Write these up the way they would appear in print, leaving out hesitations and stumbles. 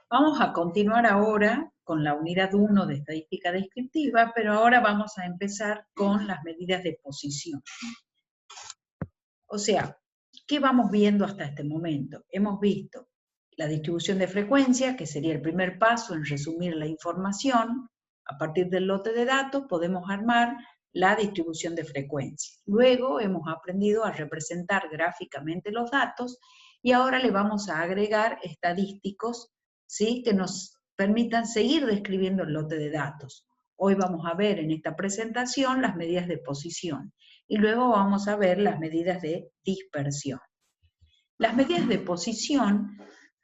Vamos a continuar ahora con la unidad 1 de estadística descriptiva, pero ahora vamos a empezar con las medidas de posición. O sea, ¿qué vamos viendo hasta este momento? Hemos visto la distribución de frecuencia, que sería el primer paso en resumir la información. A partir del lote de datos podemos armar la distribución de frecuencia. Luego hemos aprendido a representar gráficamente los datos y ahora le vamos a agregar estadísticos, ¿sí?, que nos permitan seguir describiendo el lote de datos. Hoy vamos a ver en esta presentación las medidas de posición y luego vamos a ver las medidas de dispersión. Las medidas de posición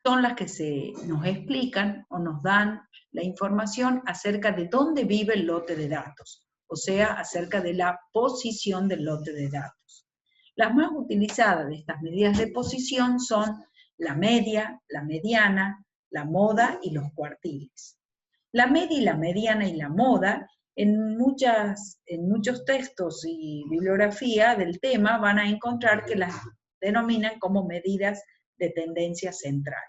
son las que nos explican o nos dan la información acerca de dónde vive el lote de datos, o sea, acerca de la posición del lote de datos. Las más utilizadas de estas medidas de posición son la media, la mediana, la moda y los cuartiles. La media y la mediana y la moda, en muchos textos y bibliografía del tema van a encontrar que las denominan como medidas de tendencia central.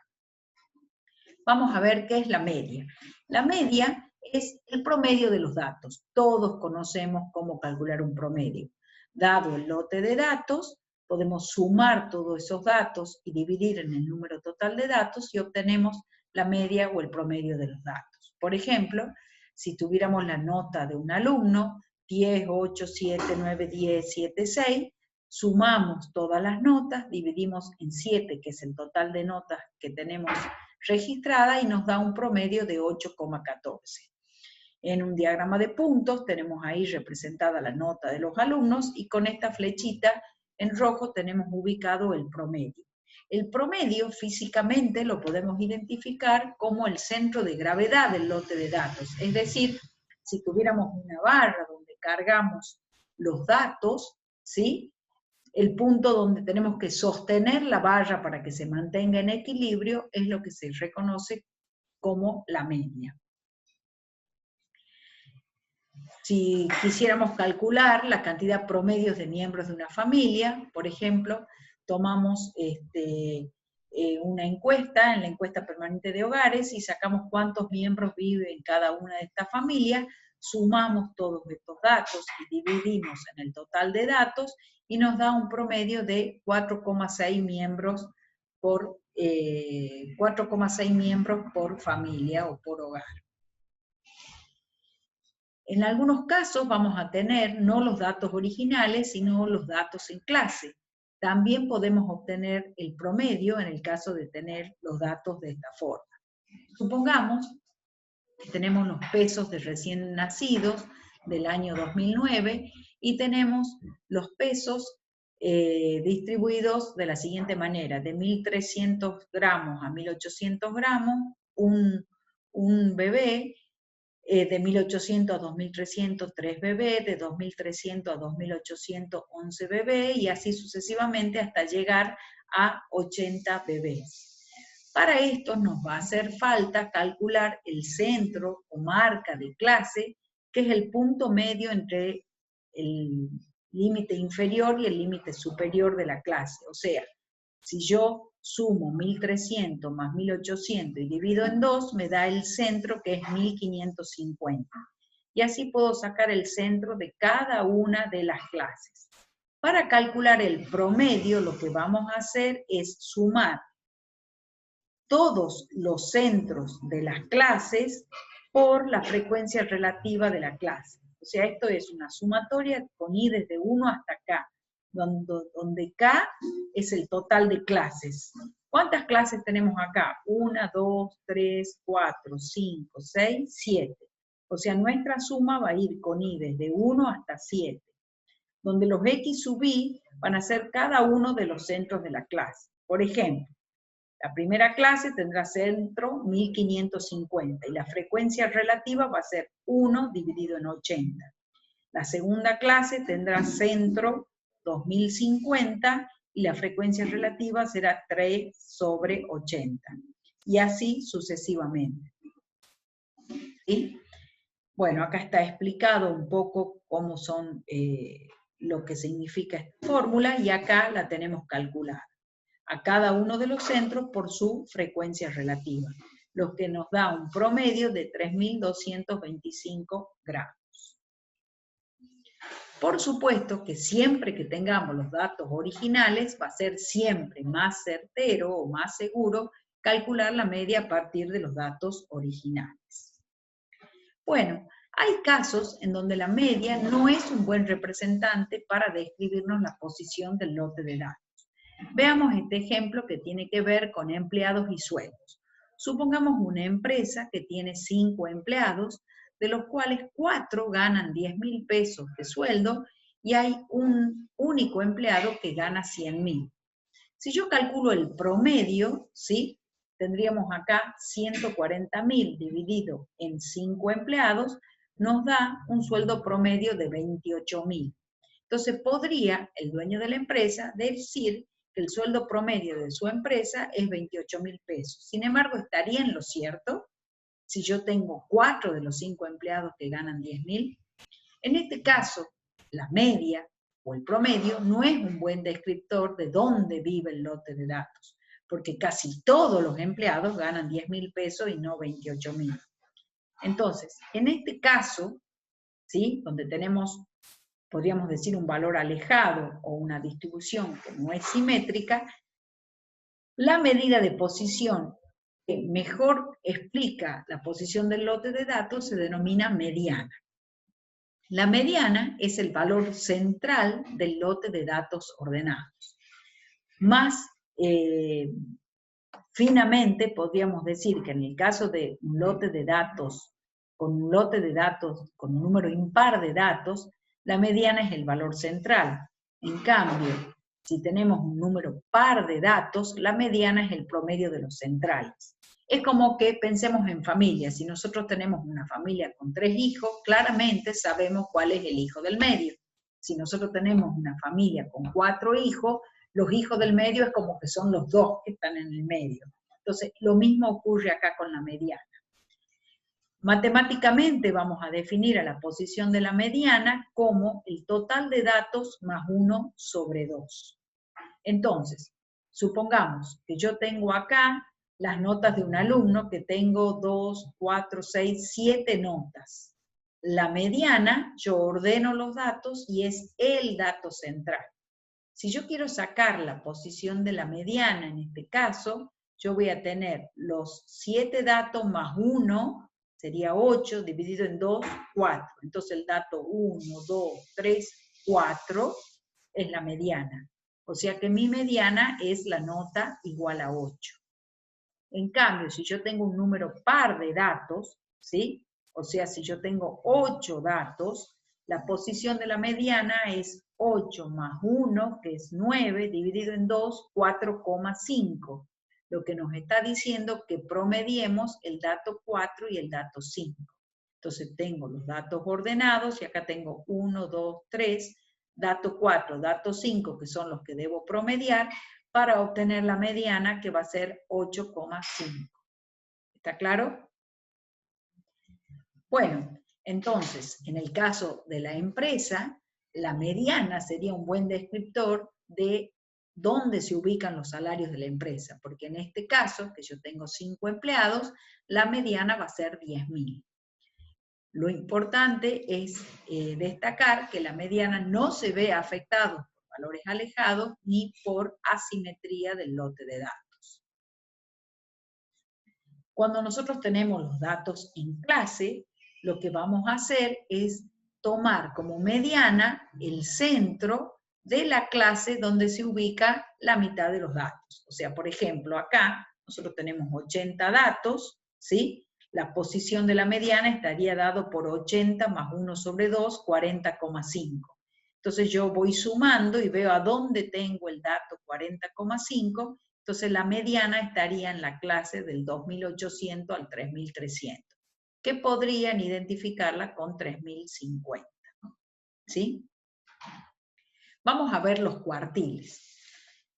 Vamos a ver qué es la media. La media es el promedio de los datos. Todos conocemos cómo calcular un promedio. Dado el lote de datos, podemos sumar todos esos datos y dividir en el número total de datos y obtenemos la media o el promedio de los datos. Por ejemplo, si tuviéramos la nota de un alumno, 10, 8, 7, 9, 10, 7, 6, sumamos todas las notas, dividimos en 7, que es el total de notas que tenemos registrada, y nos da un promedio de 8,14. En un diagrama de puntos tenemos ahí representada la nota de los alumnos y con esta flechita en rojo tenemos ubicado el promedio. El promedio físicamente lo podemos identificar como el centro de gravedad del lote de datos, es decir, si tuviéramos una barra donde cargamos los datos, ¿sí?, el punto donde tenemos que sostener la barra para que se mantenga en equilibrio es lo que se reconoce como la media. Si quisiéramos calcular la cantidad promedio de miembros de una familia, por ejemplo, tomamos una encuesta, en la encuesta permanente de hogares, y sacamos cuántos miembros viven en cada una de estas familias, sumamos todos estos datos y dividimos en el total de datos, y nos da un promedio de 4,6 miembros por familia o por hogar. En algunos casos vamos a tener no los datos originales, sino los datos en clase. También podemos obtener el promedio en el caso de tener los datos de esta forma. Supongamos que tenemos los pesos de recién nacidos del año 2009 y tenemos los pesos distribuidos de la siguiente manera: de 1.300 gramos a 1.800 gramos, un bebé, de 1.800 a 2.300, 3 bebés, de 2.300 a 2.800, 11 bebés, y así sucesivamente hasta llegar a 80 bebés. Para esto nos va a hacer falta calcular el centro o marca de clase, que es el punto medio entre el límite inferior y el límite superior de la clase. O sea, si yo sumo 1.300 más 1.800 y divido en 2, me da el centro, que es 1.550. Y así puedo sacar el centro de cada una de las clases. Para calcular el promedio, lo que vamos a hacer es sumar todos los centros de las clases por la frecuencia relativa de la clase. O sea, esto es una sumatoria con i desde 1 hasta k, donde k es el total de clases. ¿Cuántas clases tenemos acá? 1, 2, 3, 4, 5, 6, 7. O sea, nuestra suma va a ir con i desde 1 hasta 7, donde los x sub i van a ser cada uno de los centros de la clase. Por ejemplo, la primera clase tendrá centro 1550 y la frecuencia relativa va a ser 1 dividido en 80. La segunda clase tendrá centro 2050 y la frecuencia relativa será 3 sobre 80. Y así sucesivamente. ¿Sí? Bueno, acá está explicado un poco cómo son, lo que significa esta fórmula, y acá la tenemos calculada a cada uno de los centros por su frecuencia relativa. lo que nos da un promedio de 3.225 gramos. Por supuesto que siempre que tengamos los datos originales va a ser siempre más certero o más seguro calcular la media a partir de los datos originales. Bueno, hay casos en donde la media no es un buen representante para describirnos la posición del lote de datos. Veamos este ejemplo que tiene que ver con empleados y sueldos. Supongamos una empresa que tiene 5 empleados, de los cuales 4 ganan 10.000 pesos de sueldo y hay un único empleado que gana 100.000. Si yo calculo el promedio, ¿sí? Tendríamos acá 140.000 dividido en 5 empleados, nos da un sueldo promedio de 28.000. Entonces podría el dueño de la empresa decir que el sueldo promedio de su empresa es 28.000 pesos. Sin embargo, estaría en lo cierto si yo tengo 4 de los 5 empleados que ganan 10.000. En este caso, la media o el promedio no es un buen descriptor de dónde vive el lote de datos, porque casi todos los empleados ganan 10.000 pesos y no 28.000. Entonces, en este caso, ¿sí? Donde tenemos, podríamos decir, un valor alejado o una distribución que no es simétrica, la medida de posición que mejor explica la posición del lote de datos se denomina mediana. La mediana es el valor central del lote de datos ordenados. Más finamente podríamos decir que en el caso de un lote de datos, con un lote de datos con un número impar de datos, la mediana es el valor central. En cambio, si tenemos un número par de datos, la mediana es el promedio de los centrales. Es como que pensemos en familia. Si nosotros tenemos una familia con 3 hijos, claramente sabemos cuál es el hijo del medio. Si nosotros tenemos una familia con 4 hijos, los hijos del medio es como que son los 2 que están en el medio. Entonces, lo mismo ocurre acá con la mediana. Matemáticamente vamos a definir a la posición de la mediana como el total de datos más 1 sobre 2. Entonces, supongamos que yo tengo acá las notas de un alumno, que tengo 2, 4, 6, 7 notas. La mediana, yo ordeno los datos y es el dato central. Si yo quiero sacar la posición de la mediana, en este caso, yo voy a tener los 7 datos más 1, sería 8, dividido en 2, 4. Entonces el dato 1, 2, 3, 4 es la mediana. O sea que mi mediana es la nota igual a 8. En cambio, si yo tengo un número par de datos, ¿sí? O sea, si yo tengo 8 datos, la posición de la mediana es 8 más 1, que es 9, dividido en 2, 4,5. Lo que nos está diciendo que promediemos el dato 4 y el dato 5. Entonces tengo los datos ordenados y acá tengo 1, 2, 3, dato 4, dato 5, que son los que debo promediar, para obtener la mediana, que va a ser 8,5. ¿Está claro? Bueno, entonces, en el caso de la empresa, la mediana sería un buen descriptor de dónde se ubican los salarios de la empresa, porque en este caso, que yo tengo 5 empleados, la mediana va a ser 10.000. Lo importante es destacar que la mediana no se ve afectada por valores alejados ni por asimetría del lote de datos. Cuando nosotros tenemos los datos en clase, lo que vamos a hacer es tomar como mediana el centro de la clase donde se ubica la mitad de los datos. O sea, por ejemplo, acá nosotros tenemos 80 datos, ¿sí? La posición de la mediana estaría dado por 80 más 1 sobre 2, 40,5. Entonces yo voy sumando y veo a dónde tengo el dato 40,5, entonces la mediana estaría en la clase del 2.800 al 3.300, que podrían identificarla con 3.050. ¿Sí? Vamos a ver los cuartiles.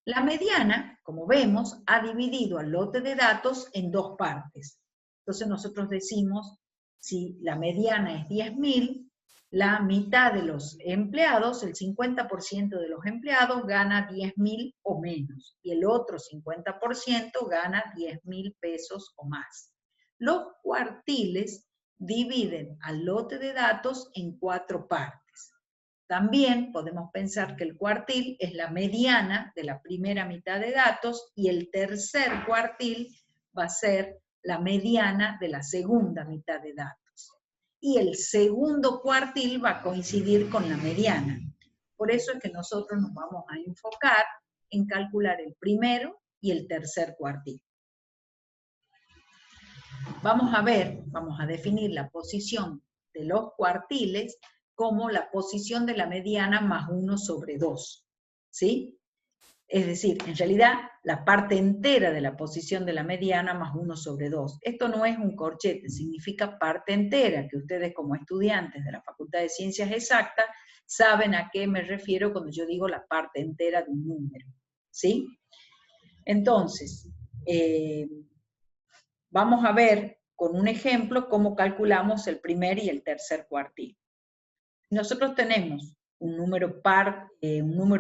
La mediana, como vemos, ha dividido al lote de datos en 2 partes. Entonces nosotros decimos, si la mediana es 10.000, la mitad de los empleados, el 50% de los empleados gana 10.000 o menos, y el otro 50% gana 10.000 pesos o más. Los cuartiles dividen al lote de datos en 4 partes. También podemos pensar que el cuartil es la mediana de la primera mitad de datos y el tercer cuartil va a ser la mediana de la segunda mitad de datos. Y el segundo cuartil va a coincidir con la mediana. Por eso es que nosotros nos vamos a enfocar en calcular el primero y el tercer cuartil. Vamos a definir la posición de los cuartiles como la posición de la mediana más 1 sobre 2, ¿sí? Es decir, en realidad, la parte entera de la posición de la mediana más 1 sobre 2. Esto no es un corchete, significa parte entera, que ustedes como estudiantes de la Facultad de Ciencias Exactas saben a qué me refiero cuando yo digo la parte entera de un número, ¿sí? Entonces, vamos a ver con un ejemplo cómo calculamos el primer y el tercer cuartil. Nosotros tenemos un número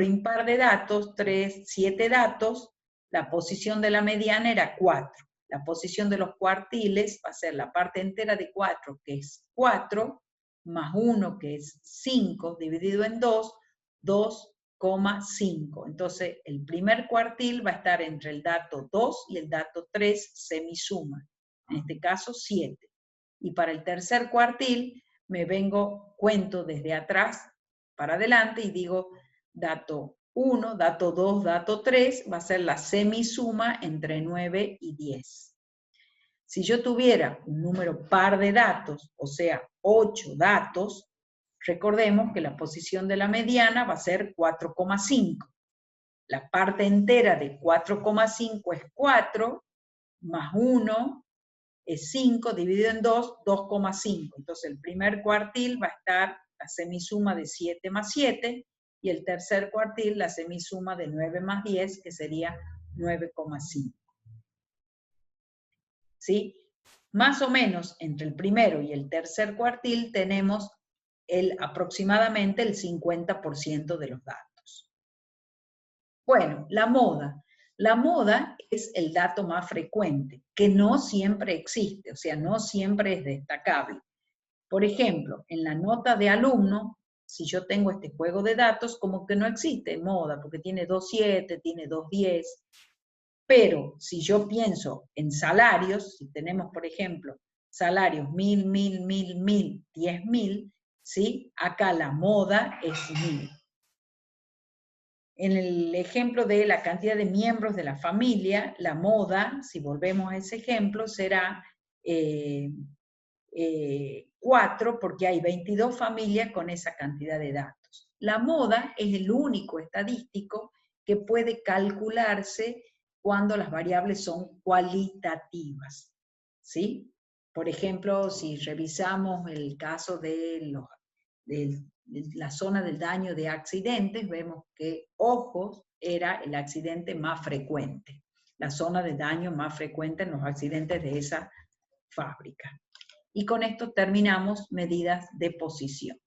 impar de datos, 7 datos, la posición de la mediana era 4. La posición de los cuartiles va a ser la parte entera de 4, que es 4, más 1, que es 5, dividido en 2, 2,5. Entonces, el primer cuartil va a estar entre el dato 2 y el dato 3, semisuma. En este caso, 7. Y para el tercer cuartil, cuento desde atrás para adelante y digo dato 1, dato 2, dato 3, va a ser la semisuma entre 9 y 10. Si yo tuviera un número par de datos, o sea, 8 datos, recordemos que la posición de la mediana va a ser 4,5. La parte entera de 4,5 es 4, más 1, es 5, dividido en 2, 2,5. Entonces el primer cuartil va a estar la semisuma de 7 más 7, y el tercer cuartil la semisuma de 9 más 10, que sería 9,5. ¿Sí? Más o menos entre el primero y el tercer cuartil tenemos aproximadamente el 50% de los datos. Bueno, la moda. La moda es el dato más frecuente, que no siempre existe, o sea, no siempre es destacable. Por ejemplo, en la nota de alumno, si yo tengo este juego de datos, como que no existe moda, porque tiene 2,7, tiene 2,10, pero si yo pienso en salarios, si tenemos, por ejemplo, salarios 1.000, 1.000, 1.000, 1.000, 10.000, ¿sí? Acá la moda es 1.000. En el ejemplo de la cantidad de miembros de la familia, la moda, si volvemos a ese ejemplo, será 4, porque hay 22 familias con esa cantidad de datos. La moda es el único estadístico que puede calcularse cuando las variables son cualitativas, ¿sí? Por ejemplo, si revisamos el caso de la zona del daño de accidentes, vemos que ojos era el accidente más frecuente, la zona de daño más frecuente en los accidentes de esa fábrica. Y con esto terminamos medidas de posición.